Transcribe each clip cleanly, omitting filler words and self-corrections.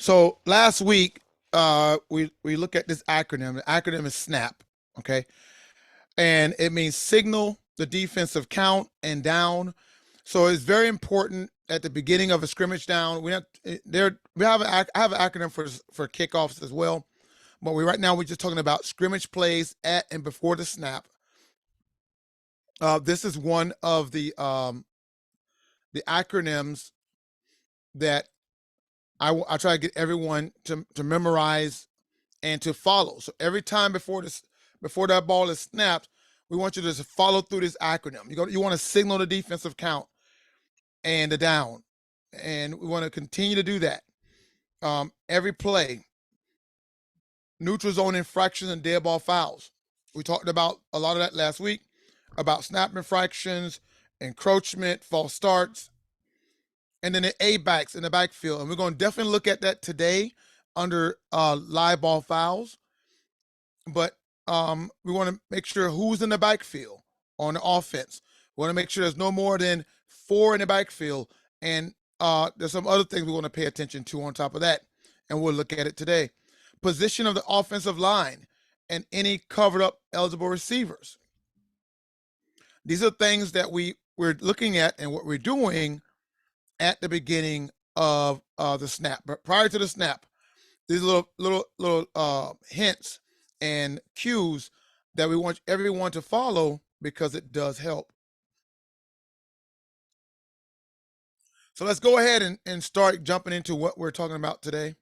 So last week, we look at this acronym. The acronym is SNAP. Okay, and it means signal the defensive count and down. So it's very important at the beginning of a scrimmage down. We have I have an acronym for kickoffs as well, but right now we're just talking about scrimmage plays at and before the snap. This is one of the acronyms that I try to get everyone to memorize and to follow. So every time before that ball is snapped, we want you to just follow through this acronym. You want to signal the defensive count and the down, and we want to continue to do that. Every play, neutral zone infractions and dead ball fouls. We talked about a lot of that last week about snap infractions, encroachment, false starts, and then the A backs in the backfield. And we're going to definitely look at that today under live ball fouls. But we want to make sure who's in the backfield on the offense. We want to make sure there's no more than 4 in the backfield. And there's some other things we want to pay attention to on top of that. And we'll look at it today. Position of the offensive line and any covered up eligible receivers. These are things that we're looking at and what we're doing at the beginning of the snap. But prior to the snap, these little hints and cues that we want everyone to follow because it does help. So let's go ahead and start jumping into what we're talking about today.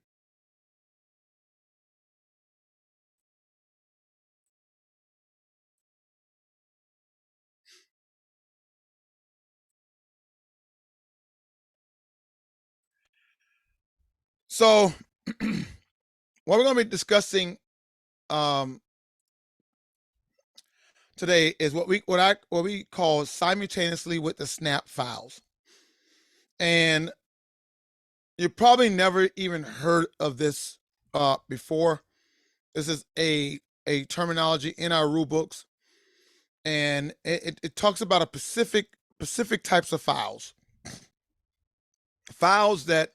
So what we're going to be discussing today is what we call simultaneously with the snap files. And you probably never even heard of this before. This is a terminology in our rule books, and it talks about a specific types of fouls. Fouls that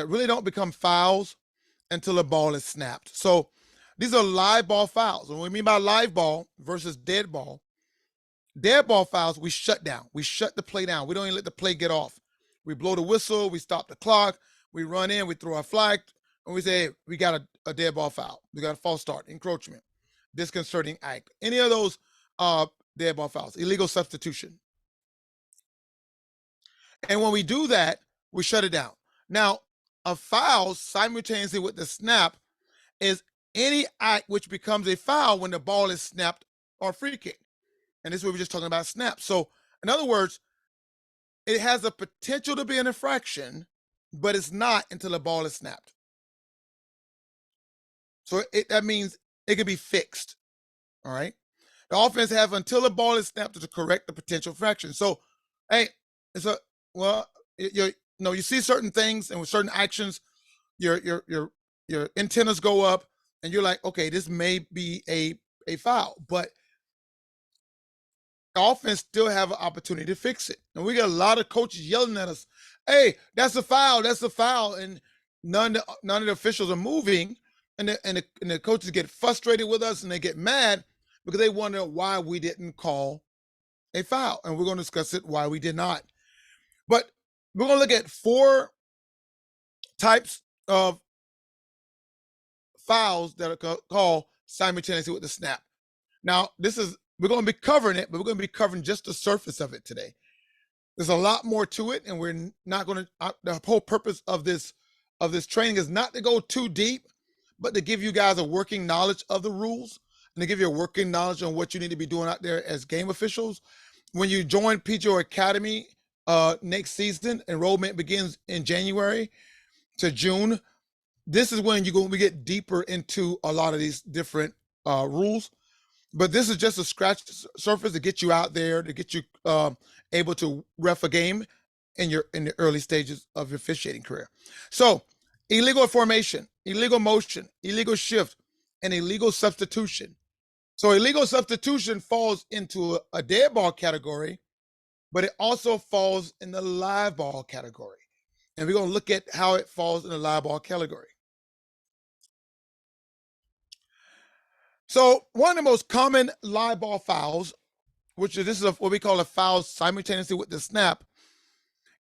really don't become fouls until the ball is snapped. So these are live ball fouls. And what we mean by live ball versus dead ball fouls, we shut down. We shut the play down. We don't even let the play get off. We blow the whistle, we stop the clock, we run in, we throw our flag, and we say, hey, we got a dead ball foul. We got a false start, encroachment, disconcerting act. Any of those dead ball fouls, illegal substitution. And when we do that, we shut it down. Now, a foul simultaneously with the snap is any act which becomes a foul when the ball is snapped or free kick. And this is what we're just talking about snap. So, in other words, it has a potential to be an infraction, but it's not until the ball is snapped. So that means it can be fixed. All right. The offense have until the ball is snapped to correct the potential infraction. So, hey, you see certain things and with certain actions, your antennas go up, and you're like, okay, this may be a foul, but the offense still have an opportunity to fix it. And we got a lot of coaches yelling at us, hey, that's a foul, and none of the officials are moving, and the coaches get frustrated with us and they get mad because they wonder why we didn't call a foul. And we're going to discuss it why we did not. But we're going to look at 4 types of fouls that are called simultaneously with the snap. Now, we're going to be covering it, but we're going to be covering just the surface of it today. There's a lot more to it, and we're not going to. The whole purpose of this training is not to go too deep, but to give you guys a working knowledge of the rules and to give you a working knowledge on what you need to be doing out there as game officials. When you join PGO Academy next season, enrollment begins in January to June. This is when you're going to get deeper into a lot of these different rules. But this is just a scratch surface to get you out there, to get you able to ref a game in the early stages of your officiating career. So, illegal formation, illegal motion, illegal shift, and illegal substitution. So, illegal substitution falls into a dead ball category, but it also falls in the live ball category. and we're going to look at how it falls in the live ball category. So one of the most common live ball fouls, which is what we call a foul simultaneously with the snap,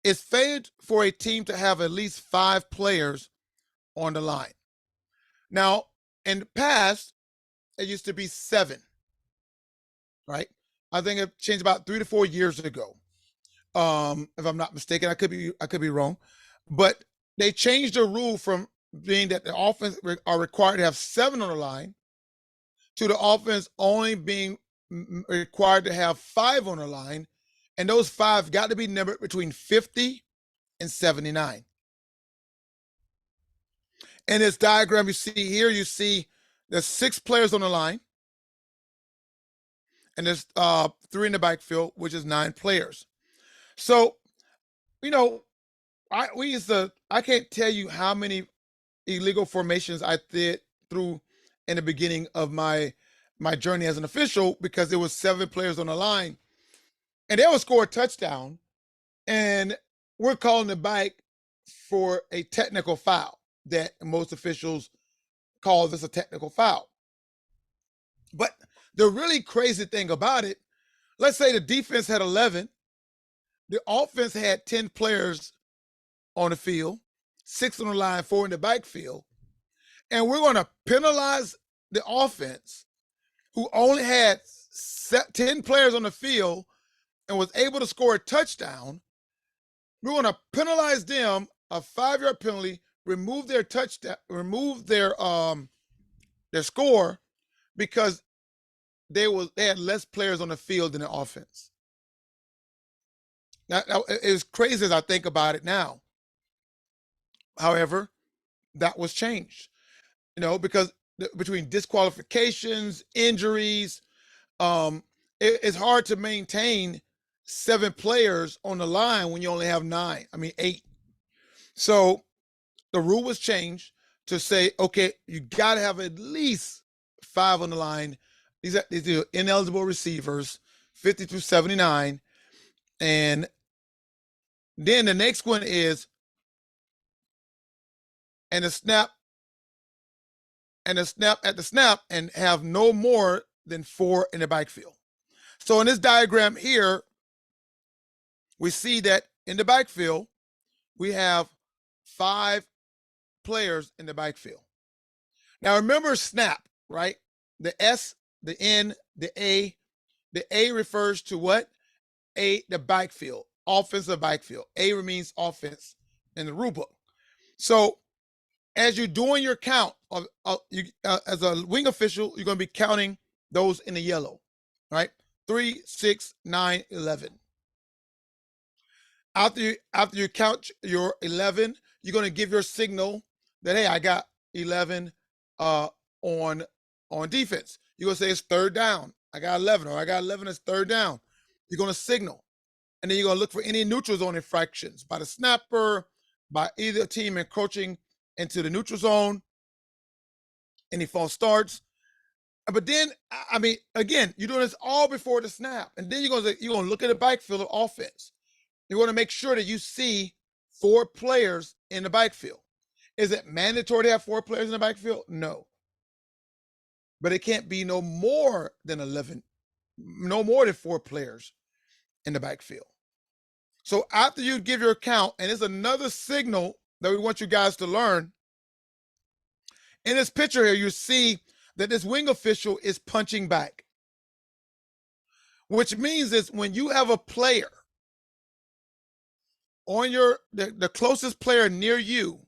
is failed for a team to have at least 5 players on the line. Now, in the past, it used to be 7, right? I think it changed about 3 to 4 years ago. If I'm not mistaken, I could be wrong, but they changed the rule from being that the offense are required to have 7 on the line to the offense only being required to have 5 on the line, and those 5 got to be numbered between 50 and 79. In this diagram you see here, you see there's 6 players on the line, and there's 3 in the backfield, which is 9 players. So, you know, I can't tell you how many illegal formations I did through in the beginning of my journey as an official, because there was 7 players on the line, and they would score a touchdown, and we're calling it back for a technical foul that most officials call this a technical foul. But the really crazy thing about it, let's say the defense had 11, the offense had 10 players on the field, 6 on the line, 4 in the backfield, and we're going to penalize the offense who only had 10 players on the field and was able to score a touchdown. We're going to penalize them a 5-yard penalty, remove their touchdown, remove their score, because they had less players on the field than the offense. Now, it's crazy as I think about it now. However, that was changed, because between disqualifications, injuries, it's hard to maintain 7 players on the line when you only have 8. So the rule was changed to say, okay, you got to have at least 5 on the line. These are ineligible receivers, 50 through 79. And then the next one is, and the snap at the snap, and have no more than 4 in the backfield. So in this diagram here, we see that in the backfield, we have 5 players in the backfield. Now remember snap, right? The S, the N, the A. The A refers to what? The backfield, offensive backfield. A means offense in the rule book. So as you're doing your count, as a wing official, you're going to be counting those in the yellow, right? 3, 6, 9, 11. After you count your 11, you're going to give your signal that, hey, I got 11 on defense. You're going to say it's 3rd down. I got 11, or I got 11 as 3rd down. You're going to signal. And then you're going to look for any neutral zone infractions by the snapper, by either team encroaching into the neutral zone, any false starts. But then, again, you're doing this all before the snap. And then you're going to look at the backfield of offense. You want to make sure that you see 4 players in the backfield. Is it mandatory to have 4 players in the backfield? No. But it can't be no more than 4 players in the backfield. So after you give your count, and it's another signal that we want you guys to learn. In this picture here, you see that this wing official is punching back, which means is when you have a player on the closest player near you,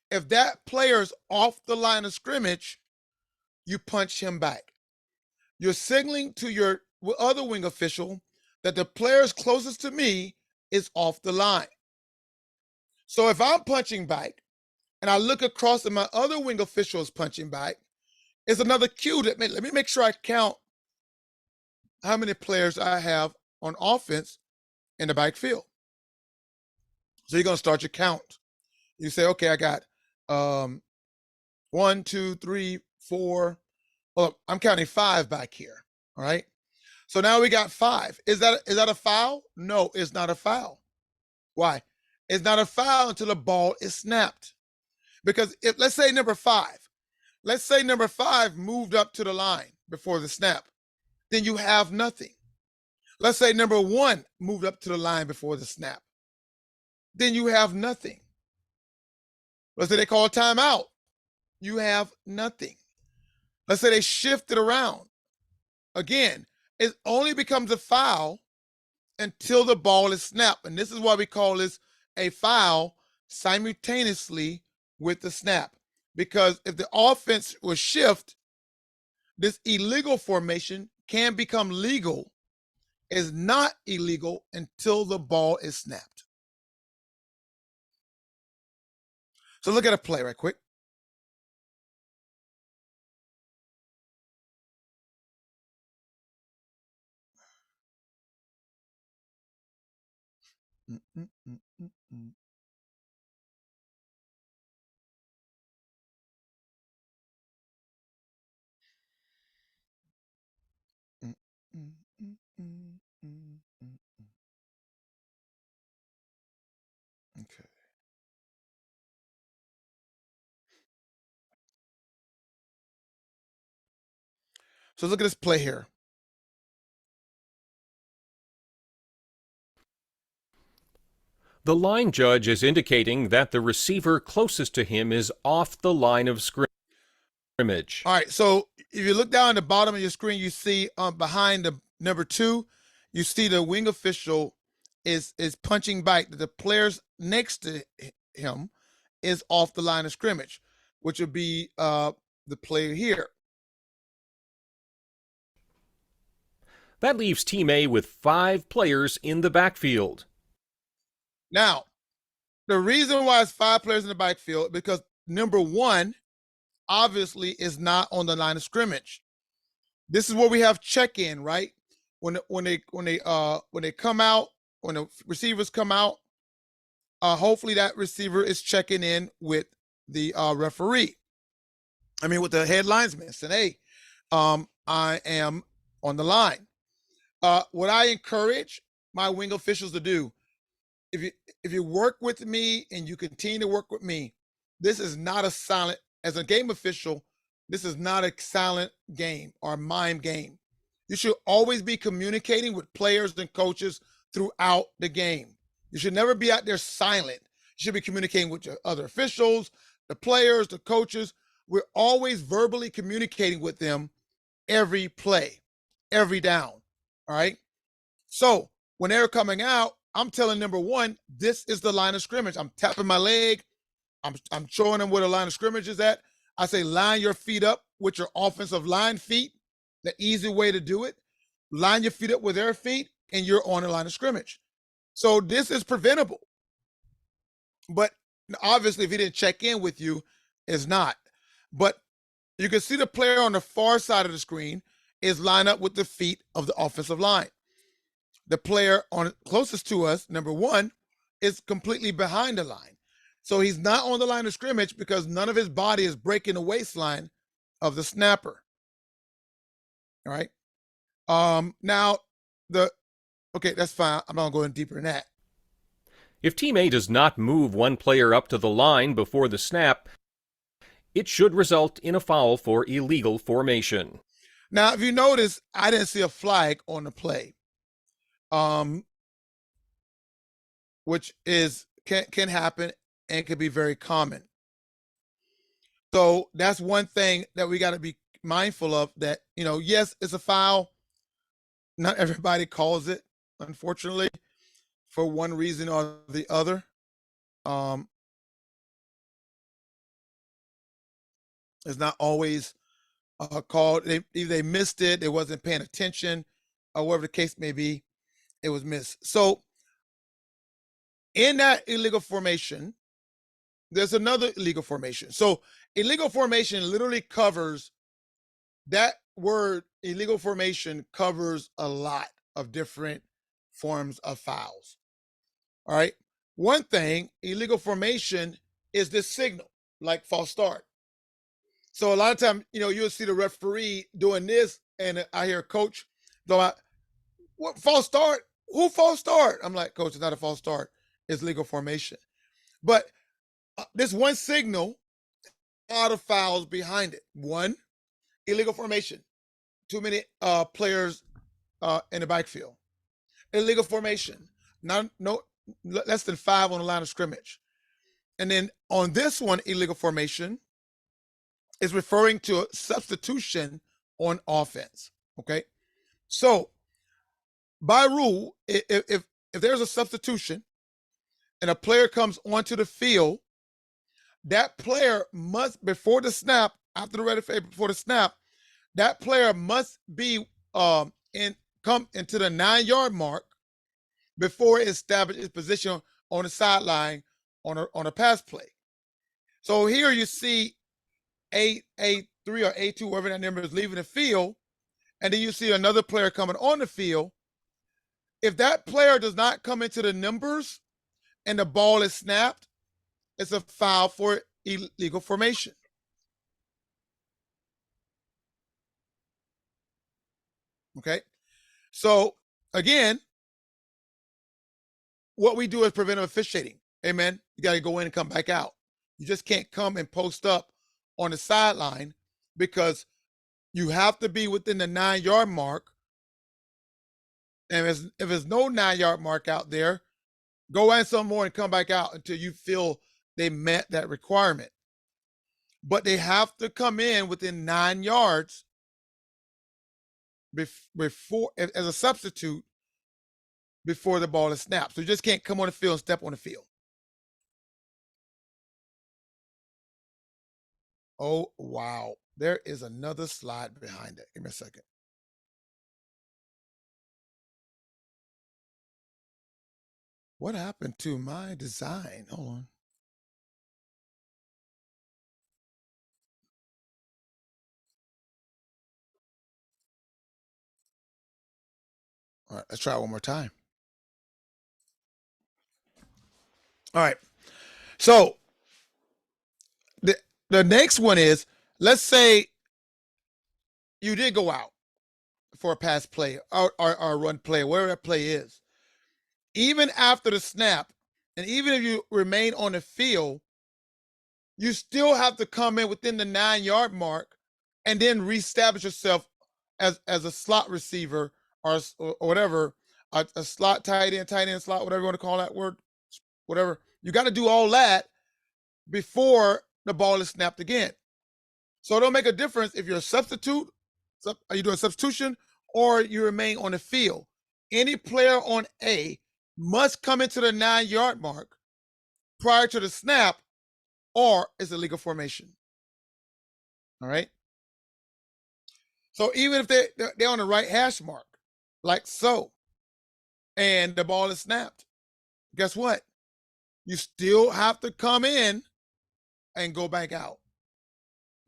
if that player is off the line of scrimmage, you punch him back. You're signaling to your other wing official that the player closest to me is off the line. So if I'm punching back and I look across and my other wing official is punching back, it's another cue that let me make sure I count how many players I have on offense in the backfield. So you're going to start your count. You say, okay, I got 1, 2, 3, 4. Well, I'm counting 5 back here. All right. So now we got 5. Is that a foul? No, it's not a foul. Why? It's not a foul until the ball is snapped. Because if let's say number five moved up to the line before the snap, then you have nothing. Let's say number one moved up to the line before the snap, then you have nothing. Let's say they call a timeout, you have nothing. Let's say they shifted around. Again, it only becomes a foul until the ball is snapped. And this is why we call this a foul simultaneously with the snap. Because if the offense will shift, this illegal formation can become legal. Is not illegal until the ball is snapped. So look at a play right quick. Okay. So look at this play here. The line judge is indicating that the receiver closest to him is off the line of scrimmage. All right. So if you look down at the bottom of your screen, you see behind the number 2, you see the wing official is punching back. The players next to him is off the line of scrimmage, which would be the player here. That leaves Team A with 5 players in the backfield. Now, the reason why it's 5 players in the backfield because number 1 obviously is not on the line of scrimmage. This is where we have check-in, right? When they come out, when the receivers come out, hopefully that receiver is checking in with the referee. I mean, with the head linesman, saying, "Hey, I am on the line." What I encourage my wing officials to do, if you work with me and you continue to work with me, this is not a silent. As a game official, this is not a silent game or mime game. You should always be communicating with players and coaches throughout the game. You should never be out there silent. You should be communicating with your other officials, the players, the coaches. We're always verbally communicating with them every play, every down. All right. So when they're coming out, I'm telling number 1, this is the line of scrimmage. I'm tapping my leg. I'm showing them where the line of scrimmage is at. I say, line your feet up with your offensive line feet. The easy way to do it. Line your feet up with their feet, and you're on the line of scrimmage. So this is preventable. But obviously, if he didn't check in with you, it's not. But you can see the player on the far side of the screen is lined up with the feet of the offensive line. The player on closest to us, number 1, is completely behind the line. So he's not on the line of scrimmage because none of his body is breaking the waistline of the snapper. All right. Now okay, that's fine. I'm not going deeper than that. If Team A does not move one player up to the line before the snap, it should result in a foul for illegal formation. Now, if you notice, I didn't see a flag on the play, which can happen and can be very common. So that's one thing that we got to be mindful of. That yes, it's a foul. Not everybody calls it, unfortunately, for one reason or the other. It's not always called. Either they missed it, they wasn't paying attention, or whatever the case may be, it was missed. So in that illegal formation, there's another illegal formation. So illegal formation literally covers, that word illegal formation covers a lot of different forms of fouls. All right. One thing, illegal formation is this signal, like false start. So a lot of time, you'll see the referee doing this, and I hear a coach go out, "What false start? Who false start?" I'm like, "Coach, it's not a false start. is legal formation. But there's one signal, a lot of fouls behind it. One, illegal formation. Too many players in the backfield. Illegal formation. Not no less than 5 on the line of scrimmage. And then on this one, illegal formation is referring to a substitution on offense. Okay. So by rule, if there's a substitution and a player comes onto the field, that player must, before the snap, after the red flag, before the snap, that player must be come into the 9-yard mark before it establishes its position on the sideline on a pass play. So here you see A3 or A2, whatever that number is, leaving the field, and then you see another player coming on the field. If that player does not come into the numbers and the ball is snapped, it's a foul for illegal formation. Okay. So again, what we do is preventive officiating. Amen. You got to go in and come back out. You just can't come and post up on the sideline because you have to be within the 9-yard mark. And if there's no 9-yard mark out there, go in some more and come back out until you feel they met that requirement. But they have to come in within 9 yards before, as a substitute, before the ball is snapped. So you just can't come on the field and step on the field. Oh, wow. There is another slide behind it. Give me a second. What happened to my design? Hold on. All right, let's try it one more time. All right. So the next one is, let's say you did go out for a pass play or a run play, whatever that play is. Even after the snap, and even if you remain on the field, you still have to come in within the 9-yard mark and then reestablish yourself as a slot receiver or whatever, a slot tight end slot, whatever you want to call that word, whatever. You got to do all that before the ball is snapped again. So it don't make a difference if you're a substitute, are you doing a substitution, or you remain on the field. Any player on A must come into the 9-yard mark prior to the snap, or it's a legal formation. All right. So even if they're on the right hash mark, like so, and the ball is snapped, guess what? You still have to come in and go back out.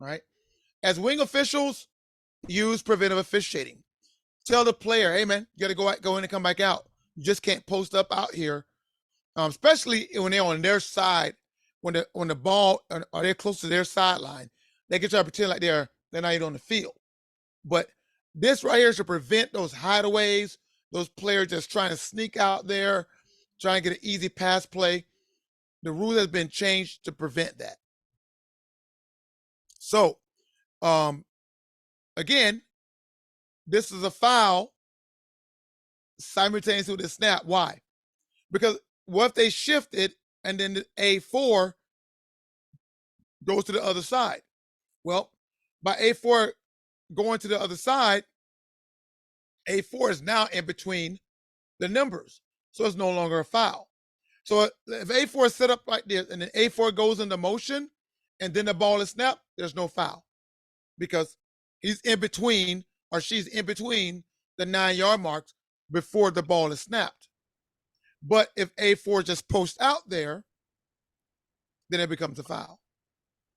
All right. As wing officials, use preventive officiating. Tell the player, hey man, you got to go in and come back out. You just can't post up out here, especially when they're on their side. When the ball or they're close to their sideline, they can try to pretend like they're not even on the field. But this right here is to prevent those hideaways, those players just trying to sneak out there, trying to get an easy pass play. The rule has been changed to prevent that. So, again, this is a foul simultaneously with the snap. Why? Because what if they shift it and then the A4 goes to the other side? Well, by A4 going to the other side, A4 is now in between the numbers. So it's no longer a foul. So if A4 is set up like this and then A4 goes into motion and then the ball is snapped, there's no foul because he's in between or she's in between the 9-yard marks before the ball is snapped. But if A4 just posts out there, then it becomes a foul,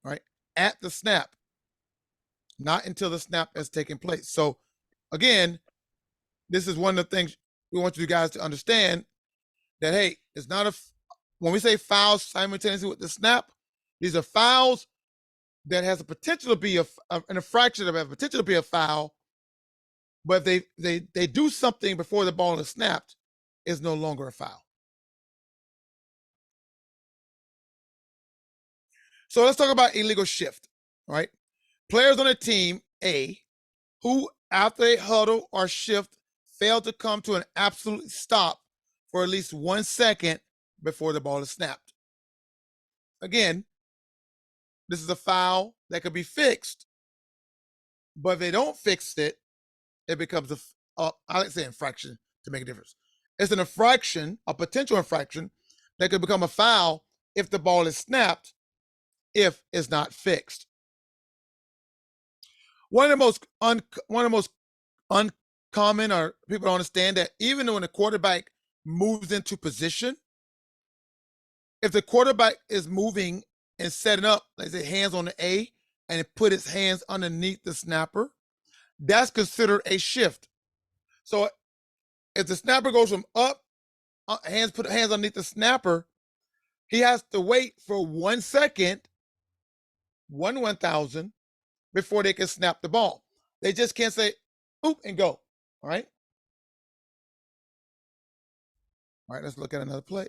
right? At the snap, not until the snap has taken place. So again, this is one of the things we want you guys to understand that, hey, it's not when we say fouls simultaneously with the snap, these are fouls that has a potential to be an infraction that have a potential to be a foul, but if they do something before the ball is snapped, it's no longer a foul. So let's talk about illegal shift. All right. Players on a team A who, after a huddle or shift, fail to come to an absolute stop for at least 1 second before the ball is snapped. Again, this is a foul that could be fixed, but if they don't fix it, it becomes I like to say infraction to make a difference. It's an infraction, a potential infraction that could become a foul if the ball is snapped, if it's not fixed. One of the most uncommon, or people don't understand, that even when a quarterback moves into position, if the quarterback is moving and setting up, like say hands on the A, and it put his hands underneath the snapper, that's considered a shift. So if the snapper goes from up, put hands underneath the snapper, he has to wait for 1 second, 1/1000, before they can snap the ball. They just can't say oop and go. All right. All right, let's look at another play.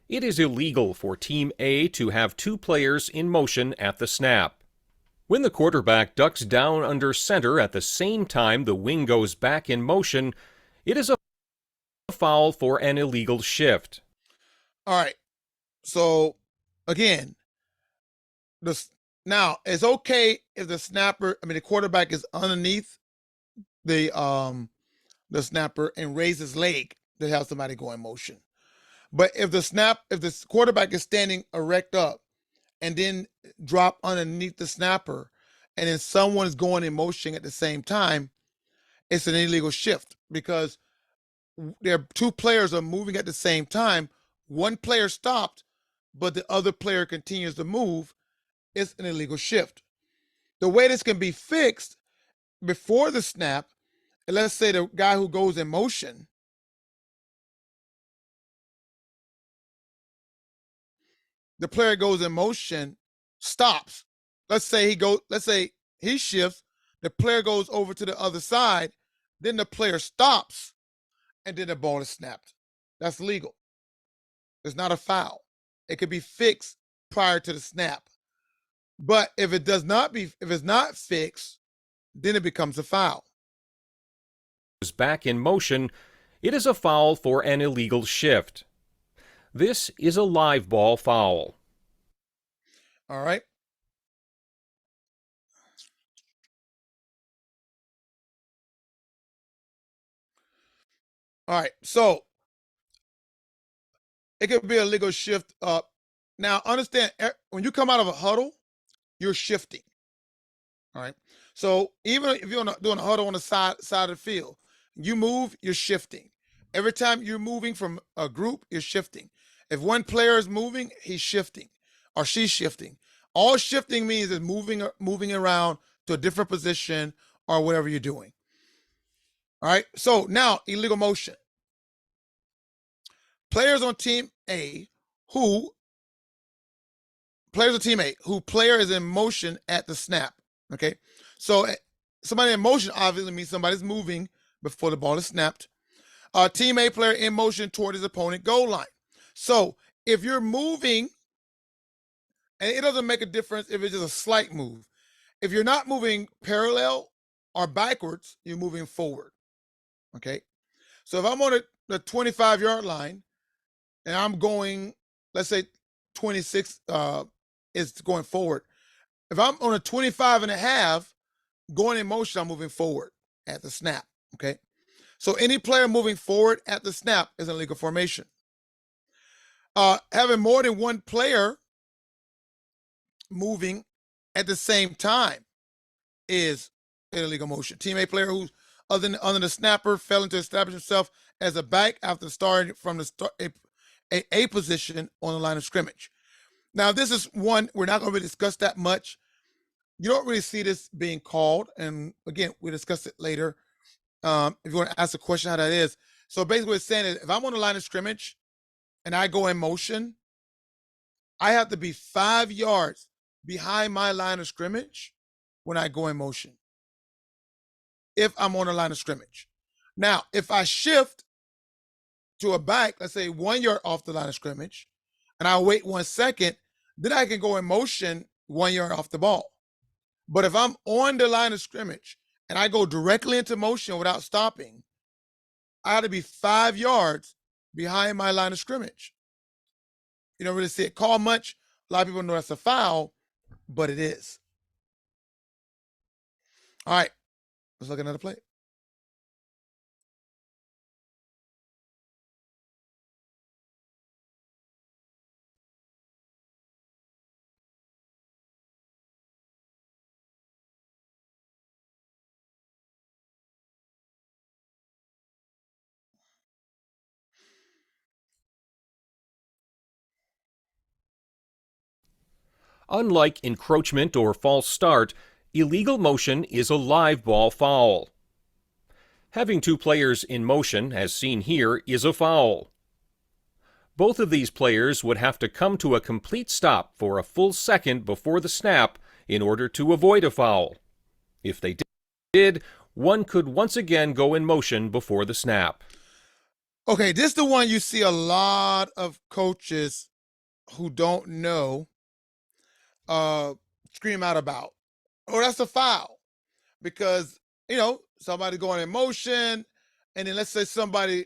It is illegal for Team A to have two players in motion at the snap. When the quarterback ducks down under center at the same time the wing goes back in motion, it is a foul for an illegal shift. All right. So again, this now it's okay if the quarterback is underneath the snapper and raise his leg to have somebody go in motion. But if the quarterback is standing erect up and then drop underneath the snapper, and then someone is going in motion at the same time, it's an illegal shift because there two players are moving at the same time. One player stopped, but the other player continues to move. It's an illegal shift. The way this can be fixed before the snap, and let's say the guy who goes in motion, the player goes in motion, stops. Let's say he shifts, the player goes over to the other side, then the player stops, and then the ball is snapped. That's legal. It's not a foul. It could be fixed prior to the snap. But if it's not fixed, then it becomes a foul. Is back in motion, it is a foul for an illegal shift. This is a live ball foul. All right. All right. So it could be a legal shift up. Now understand, when you come out of a huddle, you're shifting. All right. So even if you're doing a huddle on the side of the field, you move, you're shifting. Every time you're moving from a group, you're shifting. If one player is moving, he's shifting or she's shifting. All shifting means is moving around to a different position or whatever you're doing. All right. So now illegal motion. Players on team A who player is in motion at the snap. Okay. So somebody in motion obviously means somebody's moving before the ball is snapped. Team A player in motion toward his opponent goal line. So if you're moving, and it doesn't make a difference if it's just a slight move. If you're not moving parallel or backwards, you're moving forward. Okay. So if I'm on the 25-yard line and I'm going, let's say 26 is going forward. If I'm on a 25 and a half, going in motion, I'm moving forward at the snap. Okay. So any player moving forward at the snap is an illegal formation. Having more than one player moving at the same time is an illegal motion. Team A player who's other than the snapper failing to establish himself as a back after starting from a position on the line of scrimmage. Now, this is one we're not going to really discuss that much. You don't really see this being called, and again, we discuss it later. If you want to ask a question, how that is. So basically, what it's saying is, if I'm on the line of scrimmage and I go in motion, I have to be 5 yards behind my line of scrimmage when I go in motion. If I'm on the line of scrimmage. Now, if I shift to a back, let's say 1 yard off the line of scrimmage, and I wait 1 second, then I can go in motion 1 yard off the ball. But if I'm on the line of scrimmage and I go directly into motion without stopping, I have to be 5 yards behind my line of scrimmage. You don't really see it called much. A lot of people know that's a foul, but it is. All right, let's look at another play. Unlike encroachment or false start, illegal motion is a live ball foul. Having two players in motion, as seen here, is a foul. Both of these players would have to come to a complete stop for a full second before the snap in order to avoid a foul. If they did, one could once again go in motion before the snap. Okay, this is the one you see a lot of coaches who don't know scream out about. Oh, that's a foul. Because, somebody going in motion, and then let's say somebody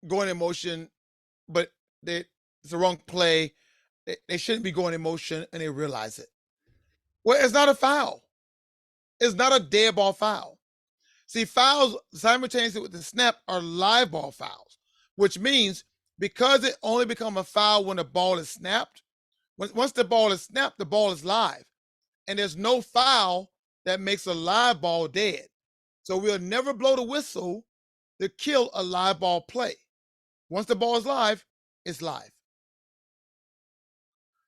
going in motion, but it's the wrong play. They shouldn't be going in motion and they realize it. Well, it's not a foul. It's not a dead ball foul. See, fouls simultaneously with the snap are live ball fouls, which means because it only become a foul when the ball is snapped, once the ball is snapped, the ball is live. And there's no foul that makes a live ball dead. So we'll never blow the whistle to kill a live ball play. Once the ball is live, it's live.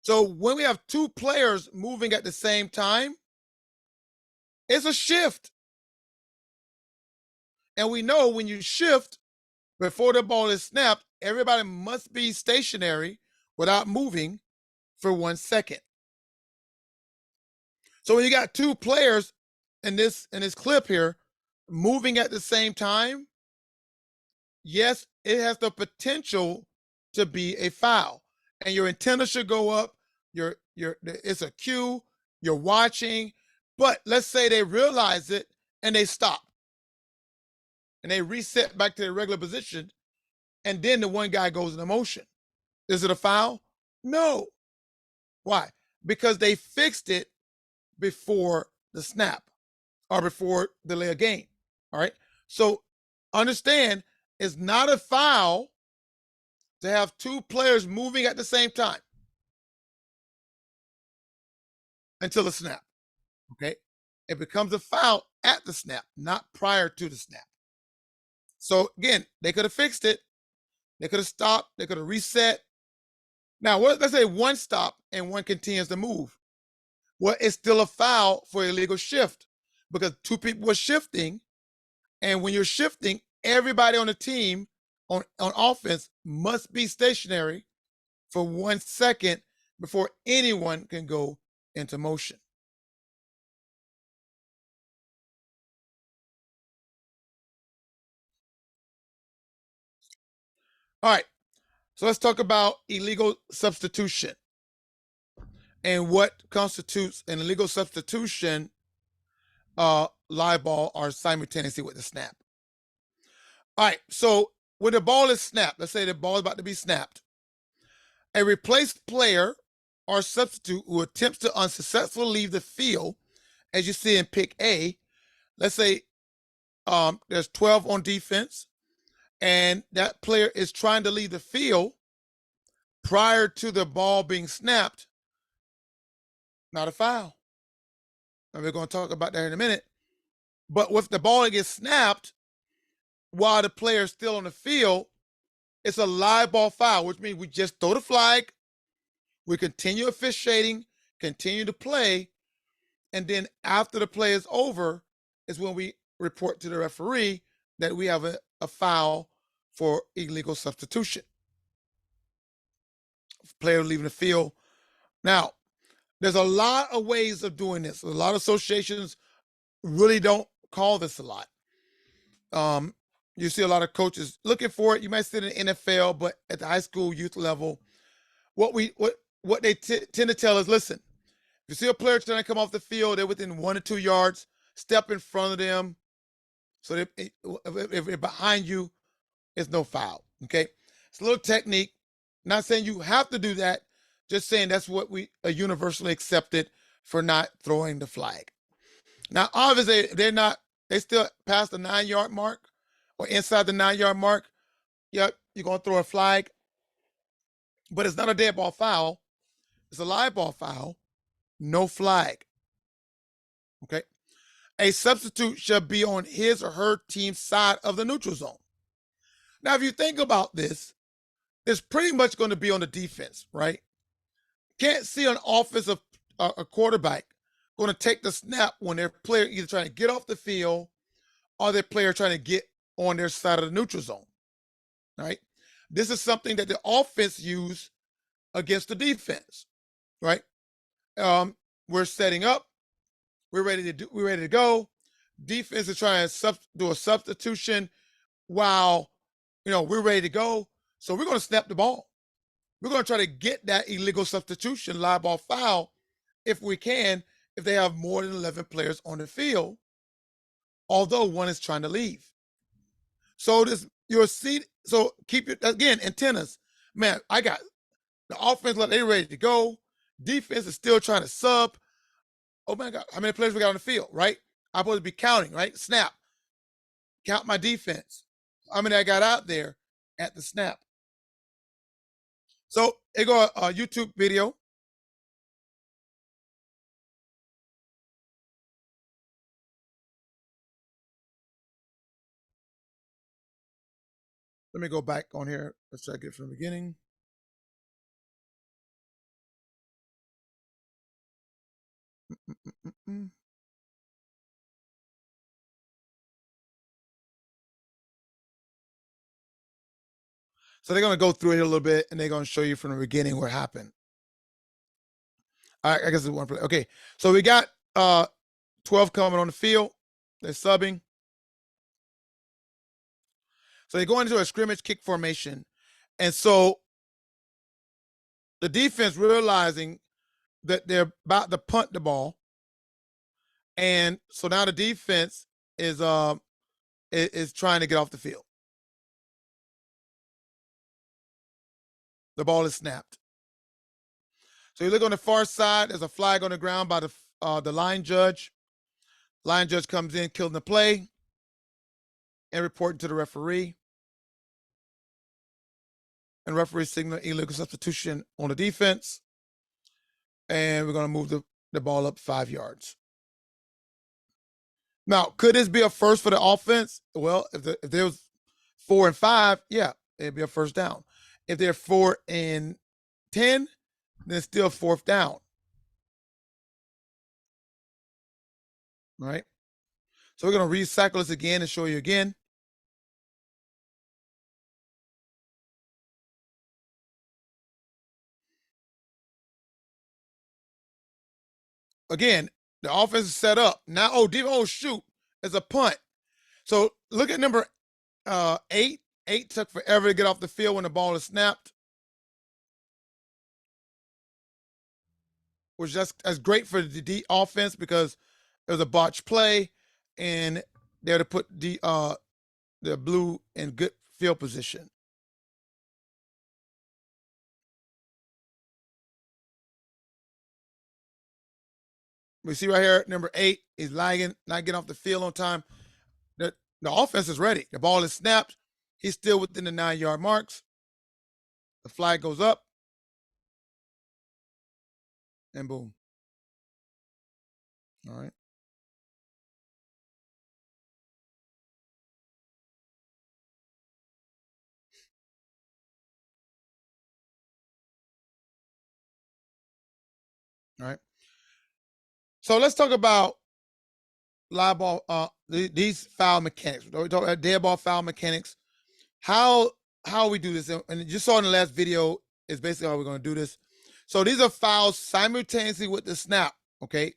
So when we have two players moving at the same time, it's a shift. And we know when you shift before the ball is snapped, everybody must be stationary without moving for 1 second. So when you got two players in this clip here moving at the same time, yes, it has the potential to be a foul. And your antenna should go up. It's a cue. You're watching. But let's say they realize it and they stop. And they reset back to their regular position. And then the one guy goes into motion. Is it a foul? No. Why? Because they fixed it before the snap or before delay of game. All right. So understand, it's not a foul to have two players moving at the same time until the snap. Okay. It becomes a foul at the snap, not prior to the snap. So again, they could have fixed it. They could have stopped. They could have reset. Now, let's say one stop and one continues to move. Well, it's still a foul for illegal shift because two people were shifting. And when you're shifting, everybody on the team on offense must be stationary for 1 second before anyone can go into motion. All right. So let's talk about illegal substitution and what constitutes an illegal substitution, live ball, or simultaneously with the snap. All right. So when the ball is snapped, let's say the ball is about to be snapped, a replaced player or substitute who attempts to unsuccessfully leave the field, as you see in pick A, let's say there's 12 on defense, and that player is trying to leave the field prior to the ball being snapped, not a foul. And we're going to talk about that in a minute. But if the ball gets snapped while the player is still on the field, it's a live ball foul, which means we just throw the flag, we continue officiating, continue to play, and then after the play is over is when we report to the referee that we have a foul for illegal substitution. Player leaving the field. Now, there's a lot of ways of doing this. A lot of associations really don't call this a lot. You see a lot of coaches looking for it. You might see it in the NFL, but at the high school youth level, what they tend to tell is, listen, if you see a player trying to come off the field, they're within 1 or 2 yards, step in front of them. So if they're behind you, it's no foul. Okay, it's a little technique. Not saying you have to do that. Just saying that's what we are universally accepted for not throwing the flag. Now, obviously, they're not. They still past the 9-yard mark or inside the 9-yard mark. Yep, you're gonna throw a flag, but it's not a dead ball foul. It's a live ball foul. No flag. Okay. A substitute should be on his or her team's side of the neutral zone. Now, if you think about this, it's pretty much going to be on the defense, right? Can't see an offensive a quarterback going to take the snap when their player either trying to get off the field or their player trying to get on their side of the neutral zone, right? This is something that the offense use against the defense, right? We're setting up. We're ready to go. Defense is trying to do a substitution while we're ready to go. So we're going to snap the ball. We're going to try to get that illegal substitution, live ball foul, if we can, if they have more than 11 players on the field, although one is trying to leave. So your seat. So keep your again antennas, man. I got the offense like they're ready to go. Defense is still trying to sub. Oh my God, how many players we got on the field, right? I'm supposed to be counting, right? Snap. Count my defense. How many I got out there at the snap? So they go a YouTube video. Let me go back on here. Let's try to get it from the beginning. Mm-mm-mm-mm. So they're going to go through it a little bit, and they're going to show you from the beginning what happened. I guess it's one play. Okay, so we got 12 coming on the field. They're subbing. So they go into a scrimmage kick formation. And so the defense realizing that they're about to punt the ball. And so now the defense is trying to get off the field. The ball is snapped. So you look on the far side, there's a flag on the ground by the line judge. Line judge comes in, killing the play, and reporting to the referee. And referee signal illegal substitution on the defense. And we're going to move the ball up 5 yards. Now, could this be a first for the offense? Well, if there was 4 and 5, yeah, it'd be a first down. If they're 4 and 10, then it's still fourth down. All right. So we're going to recycle this again and show you again. Again, the offense is set up. Now, shoot, it's a punt. So look at number 8. 8 took forever to get off the field when the ball is snapped. Was just as great for the offense because it was a botched play, and they're to put the blue in good field position. We see right here, number 8 is lagging, not getting off the field on time. The offense is ready. The ball is snapped. He's still within the 9-yard marks. The flag goes up, and boom. All right. All right. So let's talk about live ball. these foul mechanics. We talk about dead ball foul mechanics. How we do this, and you saw in the last video is basically how we're going to do this. So these are fouls simultaneously with the snap. Okay,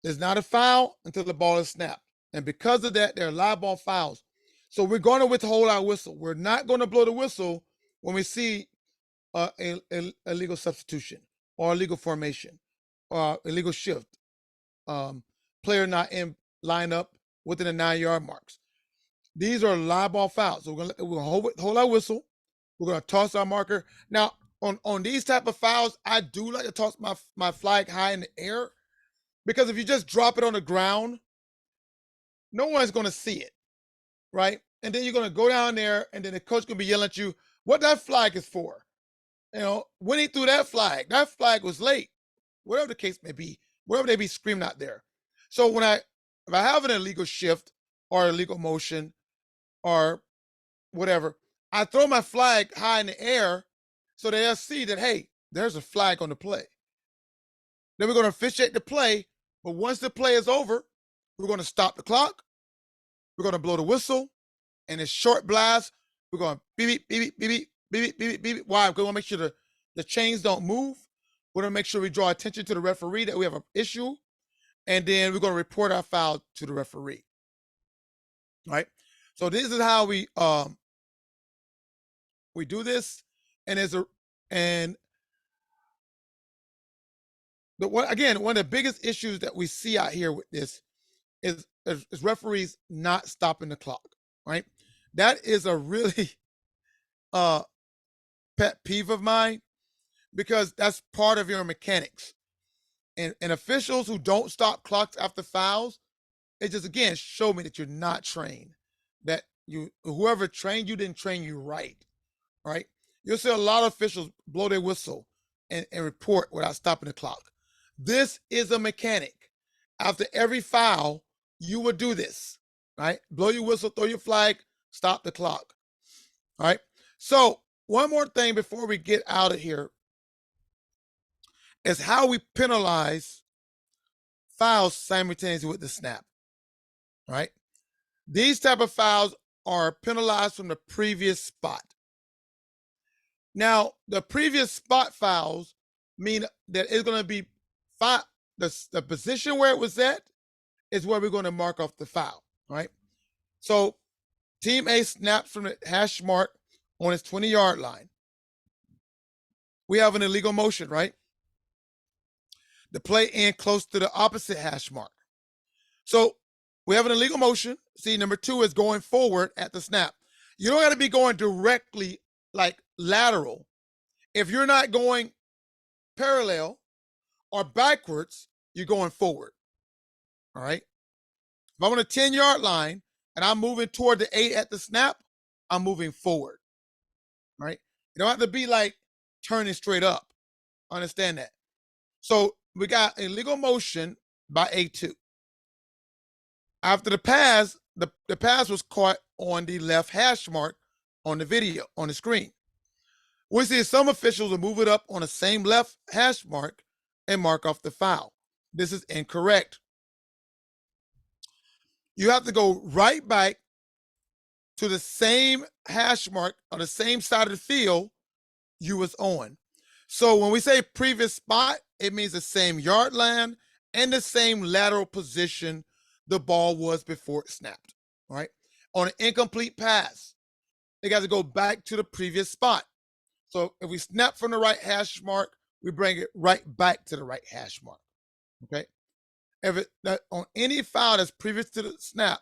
there's not a foul until the ball is snapped, and because of that, they're live ball fouls. So we're going to withhold our whistle. We're not going to blow the whistle when we see a illegal substitution or illegal formation or illegal shift. Player not in lineup within the 9-yard marks. These are live ball fouls. So we're gonna hold our whistle. We're gonna toss our marker. Now, on these type of fouls, I do like to toss my flag high in the air, because if you just drop it on the ground, no one's gonna see it, right? And then you're gonna go down there, and then the coach gonna be yelling at you, what that flag is for. When he threw that flag was late. Whatever the case may be, whatever they be screaming out there. So if I have an illegal shift or illegal motion or whatever, I throw my flag high in the air so they'll see that, hey, there's a flag on the play. Then we're going to officiate the play, but once the play is over, we're going to stop the clock, we're going to blow the whistle, and it's short blast. We're going beep, beep, beep, beep, beep, beep, beep, beep. Why? Because we want to make sure the chains don't move. We're going to make sure we draw attention to the referee that we have an issue, and then we're going to report our foul to the referee. Right? So this is how we do this, and one of the biggest issues that we see out here with this is referees not stopping the clock. Right? That is a really pet peeve of mine, because that's part of your mechanics. And officials who don't stop clocks after fouls, it just again show me that you're not trained. That whoever trained you didn't train you right. Right? You'll see a lot of officials blow their whistle and report without stopping the clock. This is a mechanic. After every foul, you would do this. Right? Blow your whistle, throw your flag, stop the clock. All right. So one more thing before we get out of here is how we penalize fouls simultaneously with the snap. Right? These type of fouls are penalized from the previous spot. Now, the previous spot fouls mean that it's going to be the position where it was at is where we're going to mark off the foul, right? So team A snaps from the hash mark on its 20-yard line. We have an illegal motion, right? The play end close to the opposite hash mark. So we have an illegal motion. See, number 2 is going forward at the snap. You don't got to be going directly like lateral. If you're not going parallel or backwards, you're going forward. All right. If I'm on a 10-yard line and I'm moving toward the 8 at the snap, I'm moving forward. Right? You don't have to be like turning straight up. Understand that. So we got illegal motion by A2. After the pass, the pass was caught on the left hash mark on the video, on the screen. We see some officials will move it up on the same left hash mark and mark off the foul. This is incorrect. You have to go right back to the same hash mark on the same side of the field you was on. So when we say previous spot, it means the same yard line and the same lateral position the ball was before it snapped. All right. On an incomplete pass, it got to go back to the previous spot. So if we snap from the right hash mark, we bring it right back to the right hash mark. Okay. If it on any foul that's previous to the snap,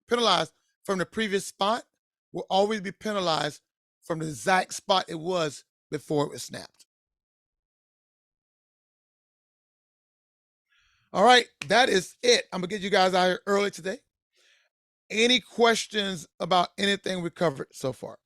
penalized from the previous spot, will always be penalized from the exact spot it was before it was snapped. All right, that is it. I'm gonna get you guys out here early today. Any questions about anything we covered so far?